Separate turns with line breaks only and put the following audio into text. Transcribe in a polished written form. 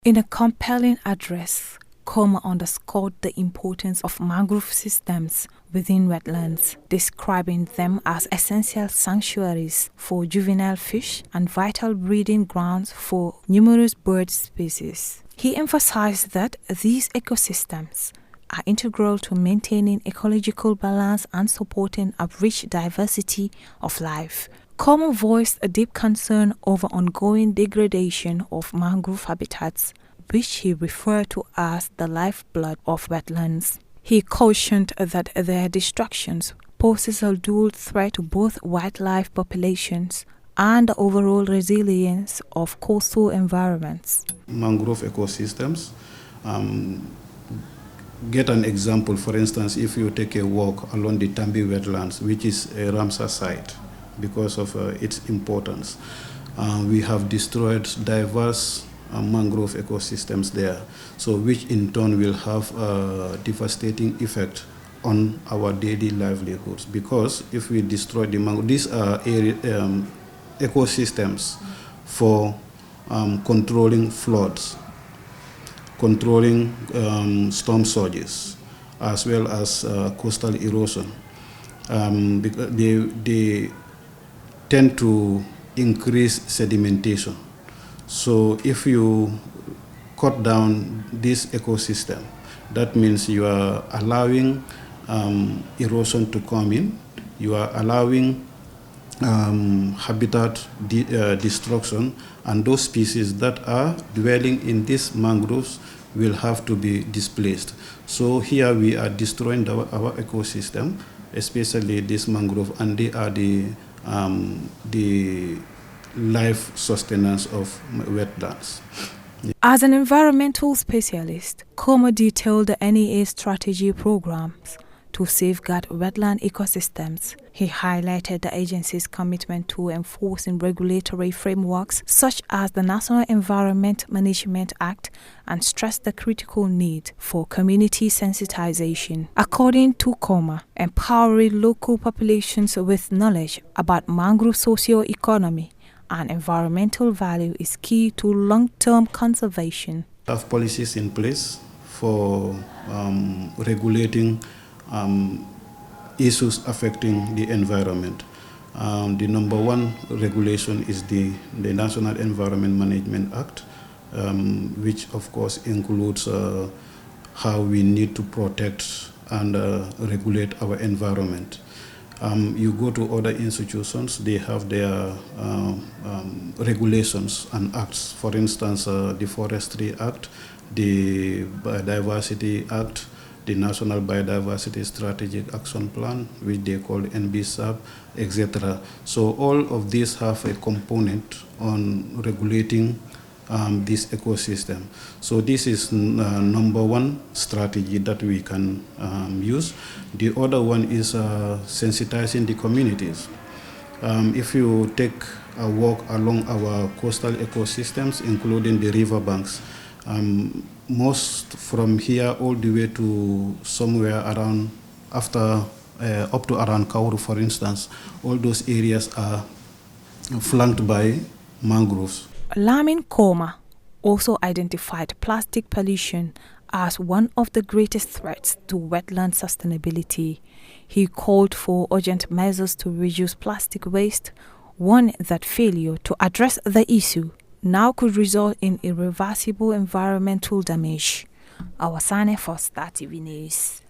In a compelling address, Komma underscored the importance of mangrove systems within wetlands, describing them as essential sanctuaries for juvenile fish and vital breeding grounds for numerous bird species. He emphasized that these ecosystems are integral to maintaining ecological balance and supporting a rich diversity of life. Komma voiced a deep concern over ongoing degradation of mangrove habitats, which he referred to as the lifeblood of wetlands. He cautioned that their destructions poses a dual threat to both wildlife populations and the overall resilience of coastal environments.
Mangrove ecosystems, get an example, for instance, if you take a walk along the Tambi wetlands, which is a Ramsar site because of its importance. We have destroyed diverse mangrove ecosystems there, so which in turn will have a devastating effect on our daily livelihoods, because if we destroy the mangrove, these are ecosystems for controlling floods, controlling storm surges, as well as coastal erosion. Because they tend to increase sedimentation. So if you cut down this ecosystem, that means you are allowing erosion to come in, you are allowing habitat destruction, and those species that are dwelling in these mangroves will have to be displaced. So here we are destroying our ecosystem, especially this mangrove, and they are the life sustenance of wetlands.
As an environmental specialist, Komma detailed the NEA strategy programs to safeguard wetland ecosystems. He highlighted the agency's commitment to enforcing regulatory frameworks such as the National Environment Management Act and stressed the critical need for community sensitization. According to Komma, empowering local populations with knowledge about mangrove socio-economy and environmental value is key to long-term conservation.
Have policies in place for regulating issues affecting the environment. The number one regulation is the National Environment Management Act, which of course includes how we need to protect and regulate our environment. You go to other institutions, they have their regulations and acts. For instance, the Forestry Act, the Biodiversity Act, the National Biodiversity Strategic Action Plan, which they call NBSAP, etc. So all of these have a component on regulating this ecosystem. So this is number one strategy that we can use. The other one is sensitizing the communities. If you take a walk along our coastal ecosystems, including the riverbanks, most from here all the way to somewhere around up to around Kauru, for instance, all those areas are flanked by mangroves.
Lamin Komma also identified plastic pollution as one of the greatest threats to wetland sustainability. He called for urgent measures to reduce plastic waste, warning that failure to address the issue now could result in irreversible environmental damage. Awasane for Star TV News.